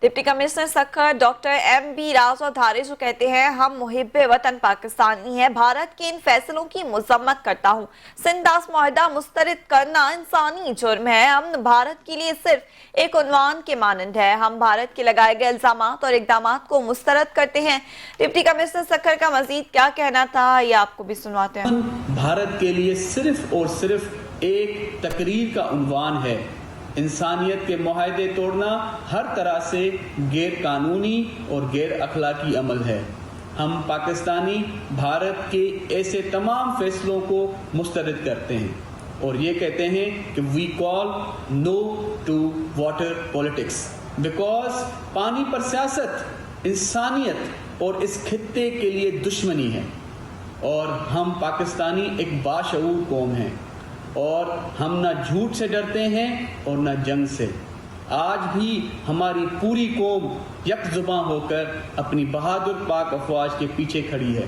Deputy commissioner Sukkur doctor M B. Raja Dharejo कहते हैं, हम मुहिब्बे वतन पाकिस्तानी हैं। भारत के इन फैसलों की मजम्मत करता हूँ। सिंध-दास मुआहदा मुस्तरद करना इंसानी जुर्म है। अमन भारत के लिए सिर्फ एक उन्वान के मानंद है। हम भारत के लगाए गए इल्जामात और इकदामात को मुस्तरद करते हैं। डिप्टी कमिश्नर सक्खर का मजीद क्या कहना था, ये आपको भी सुनवाते हैं। भारत के लिए सिर्फ और सिर्फ एक तकरीर का उन्वान है। इंसानियत के मुआहदे तोड़ना हर तरह से गैर कानूनी और गैर अखलाकी अमल है। हम पाकिस्तानी भारत के ऐसे तमाम फैसलों को मुस्तरद करते हैं और ये कहते हैं कि we call no to water politics, because पानी पर सियासत इंसानियत और इस खित्ते के लिए दुश्मनी है। और हम पाकिस्तानी एक बाशऊर कौम हैं और हम ना झूठ से डरते हैं और ना जंग से। आज भी हमारी पूरी कौम यकजुबां होकर अपनी बहादुर पाक अफवाज के पीछे खड़ी है।